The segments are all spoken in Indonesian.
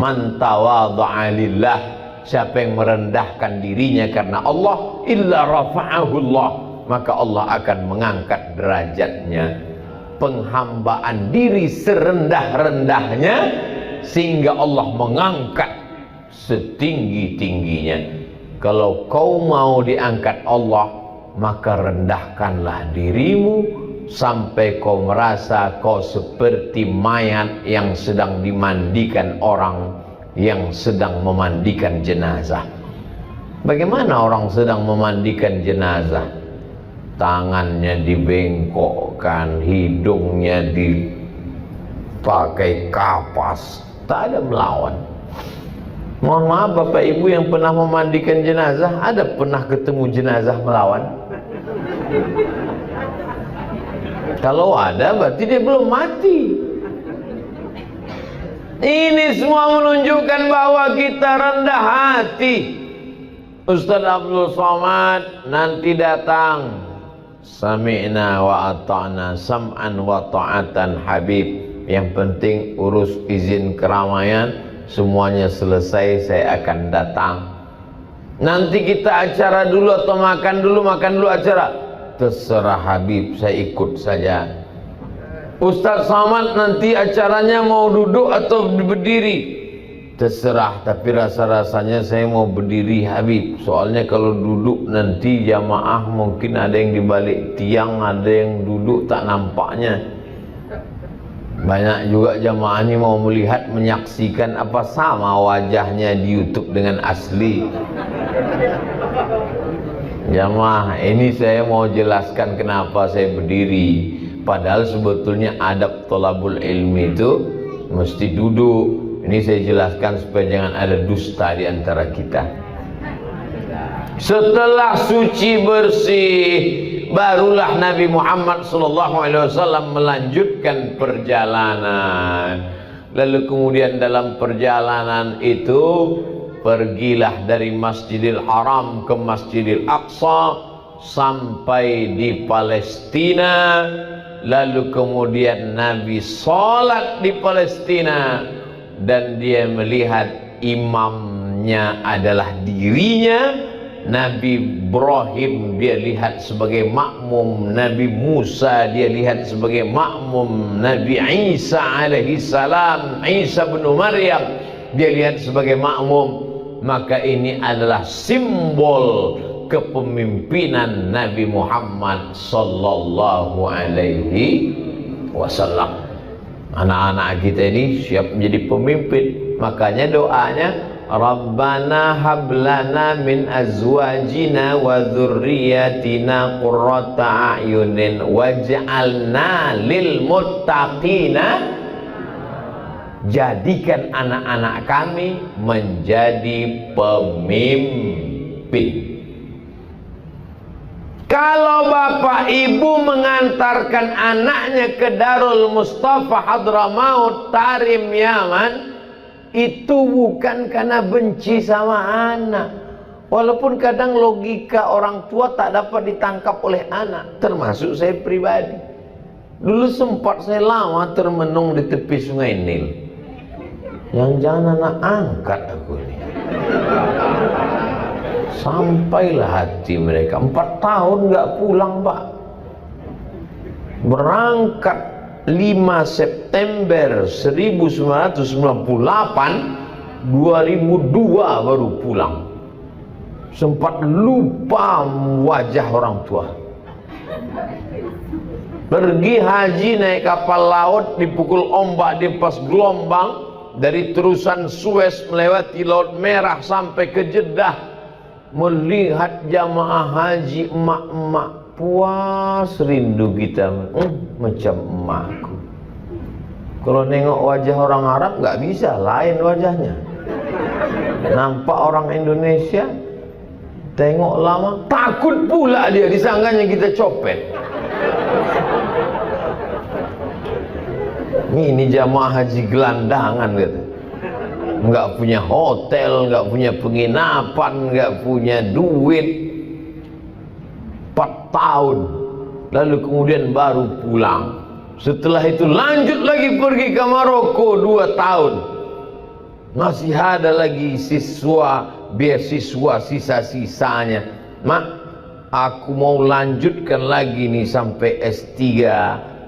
Man tawadha'a lillah, siapa yang merendahkan dirinya karena Allah, illa rafa'ahu Allah, maka Allah akan mengangkat derajatnya. Penghambaan diri serendah-rendahnya sehingga Allah mengangkat setinggi-tingginya. Kalau kau mau diangkat Allah, maka rendahkanlah dirimu sampai kau merasa kau seperti mayat yang sedang dimandikan orang yang sedang memandikan jenazah. Bagaimana orang sedang memandikan jenazah? Tangannya dibengkokkan, hidungnya dipakai kapas, tak ada melawan. Mohon maaf Bapak Ibu yang pernah memandikan jenazah, ada pernah ketemu jenazah melawan? Kalau ada berarti dia belum mati. Ini semua menunjukkan bahwa kita rendah hati. Ustaz Abdul Somad nanti datang, sami'na wa ata'na, sam'an wa ta'atan Habib. Yang penting urus izin keramaian, semuanya selesai saya akan datang. Nanti kita acara dulu atau makan dulu acara. Terserah Habib, saya ikut saja. Ustaz Somad nanti acaranya mau duduk atau berdiri? Terserah, tapi rasa-rasanya saya mau berdiri Habib. Soalnya kalau duduk nanti jamaah mungkin ada yang dibalik tiang, ada yang duduk tak nampaknya. Banyak juga jamaah ini mau melihat, menyaksikan apa sama wajahnya di YouTube dengan asli. Jamaah, ini saya mau jelaskan kenapa saya berdiri. Padahal sebetulnya adab thalabul ilmi itu mesti duduk. Ini saya jelaskan supaya jangan ada dusta di antara kita. Setelah suci bersih, barulah Nabi Muhammad SAW melanjutkan perjalanan. Lalu kemudian dalam perjalanan itu pergilah dari Masjidil Haram ke Masjidil Aqsa sampai di Palestina. Lalu kemudian Nabi sholat di Palestina dan dia melihat imamnya adalah dirinya. Nabi Ibrahim dia lihat sebagai makmum, Nabi Musa dia lihat sebagai makmum, Nabi Isa alaihi salam, Isa bin Maryam dia lihat sebagai makmum. Maka ini adalah simbol kepemimpinan Nabi Muhammad sallallahu alaihi wasallam. Anak-anak kita ini siap menjadi pemimpin. Makanya doanya, Rabbana hablana min azwajina wa dzurriyyatina qurrata a'yunin waj'alna lil muttaqina. Jadikan anak-anak kami menjadi pemimpin. Kalau bapak ibu mengantarkan anaknya ke Darul Mustafa Hadramaut Tarim Yaman, itu bukan karena benci sama anak. Walaupun kadang logika orang tua tak dapat ditangkap oleh anak, termasuk saya pribadi. Dulu sempat saya lama termenung di tepi sungai Nil. Yang jangan anak angkat aku ini. Sampailah hati mereka. 4 tahun nggak pulang Pak. Berangkat 5 September 1998, 2002 baru pulang. Sempat lupa wajah orang tua. Pergi haji naik kapal laut, dipukul ombak di pas gelombang, dari terusan Suez melewati Laut Merah sampai ke Jeddah, melihat jamaah haji emak-emak, puas rindu kita, macam emakku. Kalau nengok wajah orang Arab nggak bisa, lain wajahnya. Nampak orang Indonesia, tengok lama, takut pula dia, disangkanya kita copet. Ini jamaah haji gelandangan gitu, nggak punya hotel, nggak punya penginapan, nggak punya duit. 4 tahun, lalu kemudian baru pulang. Setelah itu lanjut lagi pergi ke Maroko 2 tahun. Masih ada lagi siswa, beasiswa sisa-sisanya. Mak, aku mau lanjutkan lagi nih sampai S3,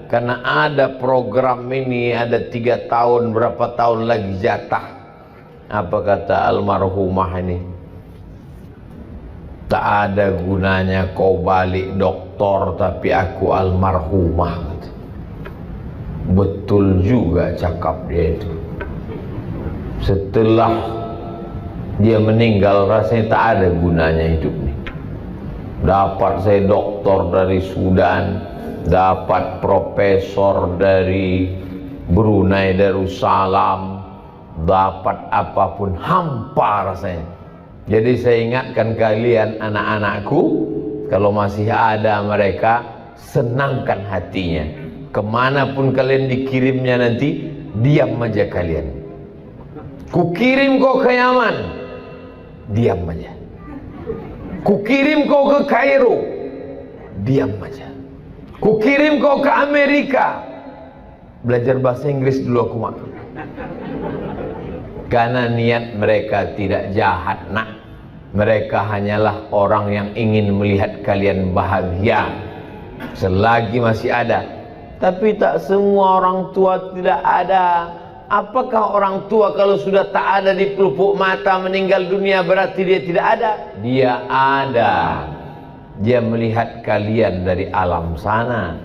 karena ada program ini, ada 3 tahun, berapa tahun lagi jatah. Apa kata almarhumah ini? Tak ada gunanya kau balik doktor tapi aku almarhumah. Betul juga cakap dia itu. Setelah dia meninggal rasanya tak ada gunanya hidup ini. Dapat saya doktor dari Sudan, dapat profesor dari Brunei Darussalam, dapat apapun hampa rasanya. Jadi saya ingatkan kalian anak-anakku, kalau masih ada mereka, senangkan hatinya. Kemanapun kalian dikirimnya nanti, diam aja kalian. Kukirim kau ke Yaman, diam aja. Kukirim kau ke Kairo, diam aja. Kukirim kau ke Amerika, belajar bahasa Inggris dulu aku mak. Karena niat mereka tidak jahat nak. Mereka hanyalah orang yang ingin melihat kalian bahagia selagi masih ada. Tapi tak semua orang tua tidak ada. Apakah orang tua kalau sudah tak ada di pelupuk mata meninggal dunia berarti dia tidak ada? Dia ada. Dia melihat kalian dari alam sana.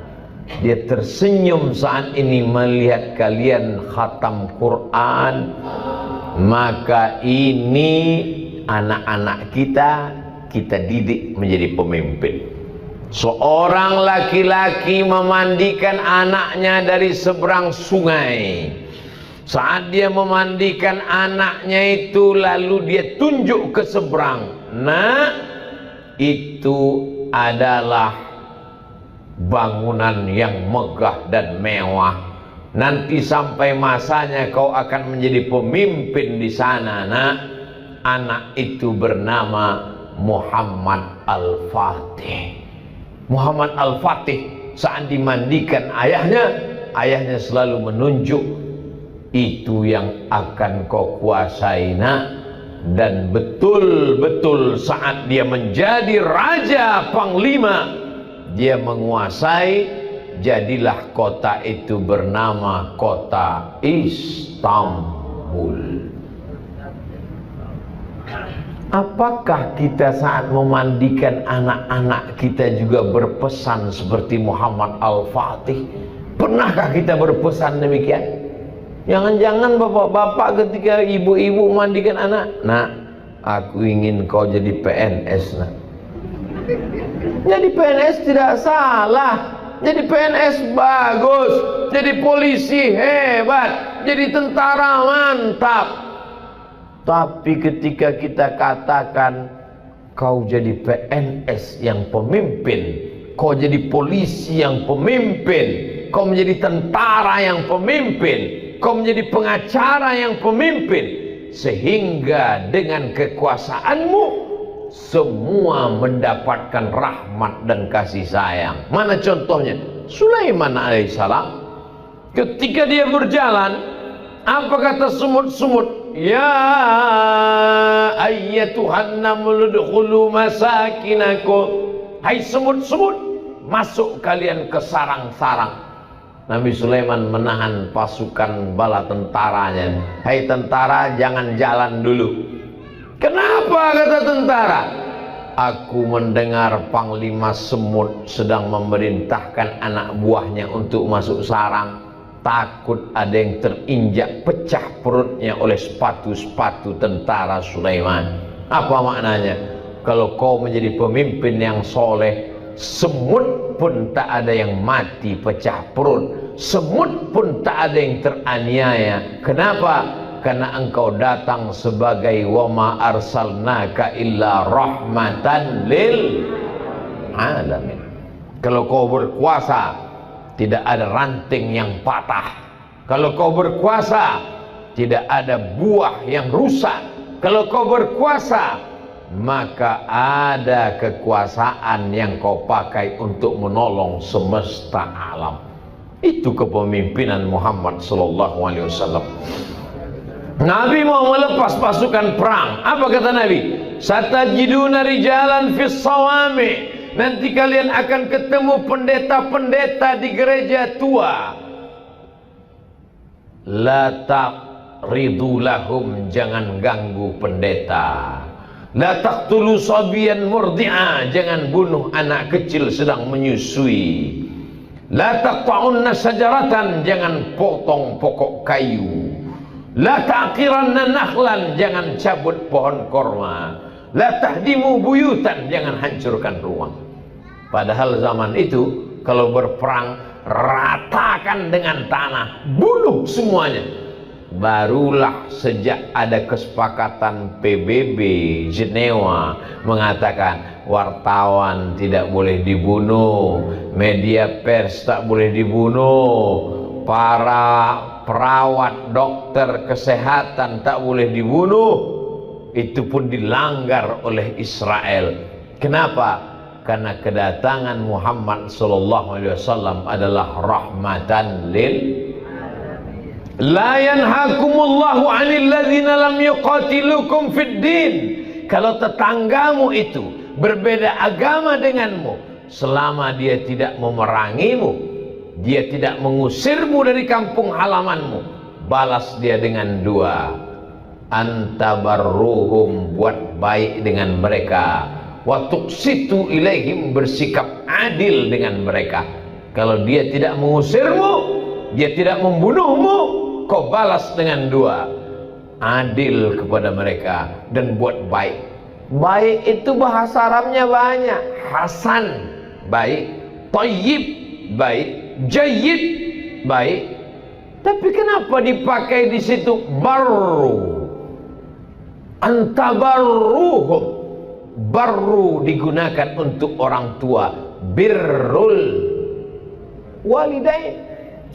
Dia tersenyum saat ini melihat kalian khatam Quran. Maka ini anak-anak kita didik menjadi pemimpin. Seorang laki-laki memandikan anaknya dari seberang sungai. Saat dia memandikan anaknya itu lalu dia tunjuk ke seberang. Nah, itu adalah bangunan yang megah dan mewah. Nanti sampai masanya kau akan menjadi pemimpin di sana, nak. Anak itu bernama Muhammad Al-Fatih. Muhammad Al-Fatih saat dimandikan ayahnya selalu menunjuk, itu yang akan kau kuasai, nak. Dan betul-betul saat dia menjadi raja panglima, dia menguasai. Jadilah kota itu bernama kota Istanbul. Apakah kita saat memandikan anak-anak kita juga berpesan seperti Muhammad Al-Fatih? Pernahkah kita berpesan demikian? Jangan-jangan bapak-bapak ketika ibu-ibu memandikan anak, nak, aku ingin kau jadi PNS, nak. Jadi PNS tidak salah. Jadi PNS bagus, jadi polisi hebat, jadi tentara mantap. Tapi ketika kita katakan kau jadi PNS yang pemimpin, kau jadi polisi yang pemimpin, kau menjadi tentara yang pemimpin, kau menjadi pengacara yang pemimpin, sehingga dengan kekuasaanmu semua mendapatkan rahmat dan kasih sayang. Mana contohnya? Sulaiman alaihissalam. Ketika dia berjalan, apa kata semut-semut? Ya ayyatuhan naml udkhulu masakinakum. Hai semut-semut, masuk kalian ke sarang-sarang. Nabi Sulaiman menahan pasukan bala tentaranya. Hai tentara, jangan jalan dulu. Kenapa kata tentara? Aku mendengar Panglima Semut sedang memerintahkan anak buahnya untuk masuk sarang. Takut ada yang terinjak pecah perutnya oleh sepatu-sepatu tentara Sulaiman. Apa maknanya? Kalau kau menjadi pemimpin yang soleh, semut pun tak ada yang mati pecah perut, semut pun tak ada yang teraniaya. Kenapa? Karena engkau datang sebagai wama arsalnaka illa rahmatan lil alamin. Kalau kau berkuasa, tidak ada ranting yang patah. Kalau kau berkuasa, tidak ada buah yang rusak. Kalau kau berkuasa, maka ada kekuasaan yang kau pakai untuk menolong semesta alam. Itu kepemimpinan Muhammad sallallahu alaihi wasallam. Nabi mau melepas pasukan perang. Apa kata Nabi? Satajiduna rijalan fis sawami. Nanti kalian akan ketemu pendeta-pendeta di gereja tua. La taqridu lahum, jangan ganggu pendeta. La taqtulu sabiyan murdi'a, jangan bunuh anak kecil sedang menyusui. La taqta'unna sajaratan, jangan potong pokok kayu. La ta'qiranna nakhlan, jangan cabut pohon korma. La tahdimu buyutan, jangan hancurkan rumah. Padahal zaman itu kalau berperang ratakan dengan tanah, bunuh semuanya. Barulah sejak ada kesepakatan PBB Jenewa mengatakan wartawan tidak boleh dibunuh, media pers tak boleh dibunuh, para perawat, dokter kesehatan tak boleh dibunuh. Itu pun dilanggar oleh Israel. Kenapa? Karena kedatangan Muhammad SAW adalah rahmatan lil la yanhakumullahu 'anil ladzina lam yuqatilukum fid din. Kalau tetanggamu itu berbeda agama denganmu, selama dia tidak memerangimu, dia tidak mengusirmu dari kampung halamanmu, balas dia dengan dua. Antabarruhum, buat baik dengan mereka. Wa tuqsitu ilaihim, bersikap adil dengan mereka. Kalau dia tidak mengusirmu, dia tidak membunuhmu, kau balas dengan dua. Adil kepada mereka dan buat baik. Baik itu bahasa Arabnya banyak. Hasan, baik. Thayyib, baik. Jayyid, baik. Tapi kenapa dipakai di situ barru? Antabarruhum. Barru digunakan untuk orang tua. Birrul walidain.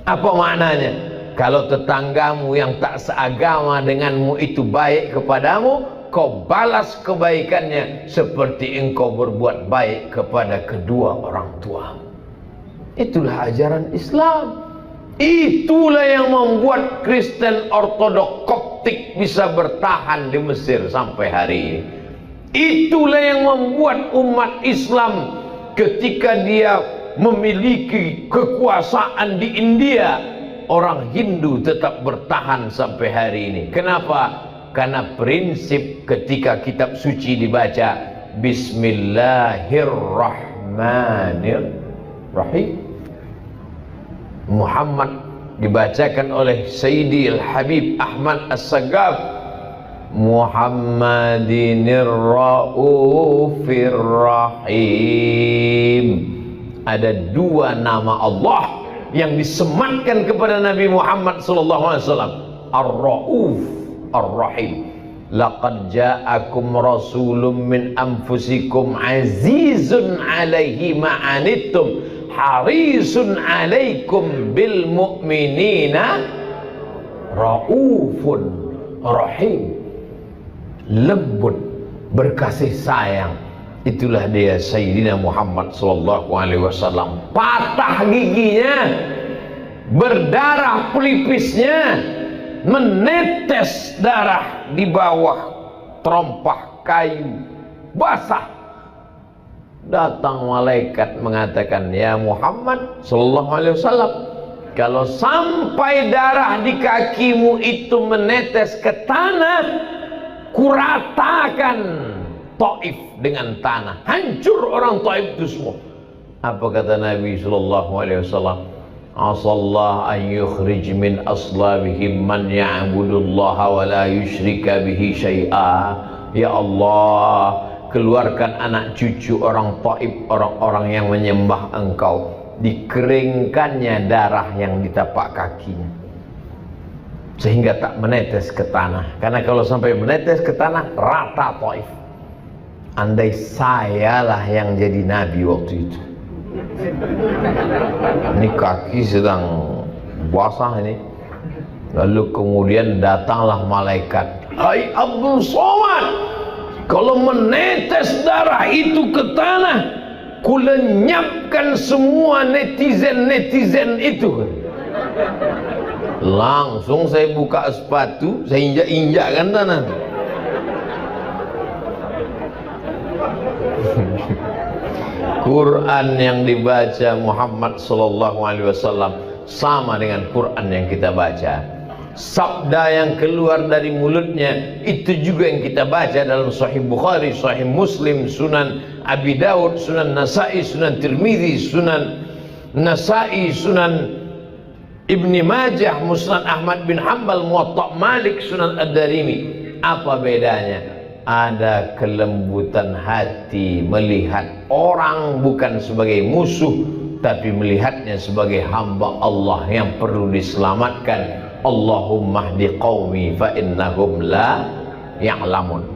Apa maknanya? Kalau tetanggamu yang tak seagama denganmu itu baik kepadamu, kau balas kebaikannya seperti engkau berbuat baik kepada kedua orang tuamu. Itulah ajaran Islam. Itulah yang membuat Kristen Ortodok Koptik bisa bertahan di Mesir sampai hari ini. Itulah yang membuat umat Islam ketika dia memiliki kekuasaan di India, orang Hindu tetap bertahan sampai hari ini. Kenapa? Karena prinsip ketika kitab suci dibaca Bismillahirrahmanirrahim, Muhammad dibacakan oleh Sayyidi Al-Habib Ahmad As-Sagaf, Muhammadinir Raufir Rahim. Ada dua nama Allah yang disematkan kepada Nabi Muhammad SAW, Ar-Rauf, Ar-Rahim. Laqad ja'akum rasulun min anfusikum azizun alaihi ma'anittum harisun alaikum bil mu'minina raufun rahim. Lembut, berkasih sayang. Itulah dia Sayyidina Muhammad SAW. Patah giginya, berdarah pelipisnya, menetes darah di bawah terompah kayu basah. Datang malaikat mengatakan, ya Muhammad SAW, kalau sampai darah di kakimu itu menetes ke tanah, kuratakan Taif dengan tanah, hancur orang Taif itu semua. Apa kata Nabi SAW? Asallah an yukhrij min aslabihim man ya'budullaha wa la yushrika bihi syai'a. Ya Allah, keluarkan anak cucu orang Taif, orang-orang yang menyembah engkau, dikeringkannya darah yang di tapak kakinya sehingga tak menetes ke tanah. Karena kalau sampai menetes ke tanah, rata Taif. Andai sayalah yang jadi nabi waktu itu, ini kaki sedang basah ini, lalu kemudian datanglah malaikat, hai Abdul Somad, kalau menetes darah itu ke tanah, kulenyapkan semua netizen itu. Langsung saya buka sepatu, saya injak-injakkan tanah. Quran yang dibaca Muhammad sallallahu alaihi wasallam sama dengan Quran yang kita baca. Sabda yang keluar dari mulutnya itu juga yang kita baca dalam Sahih Bukhari, Sahih Muslim, Sunan Abi Daud, Sunan Nasai, Sunan Tirmidzi, Sunan Nasai, Sunan Ibni Majah, Musnad Ahmad bin Hanbal, Muwatta Malik, Sunan Ad-Darimi. Apa bedanya? Ada kelembutan hati melihat orang bukan sebagai musuh, tapi melihatnya sebagai hamba Allah yang perlu diselamatkan. Allahumma hdi qaumi fa innahum la ya'lamun.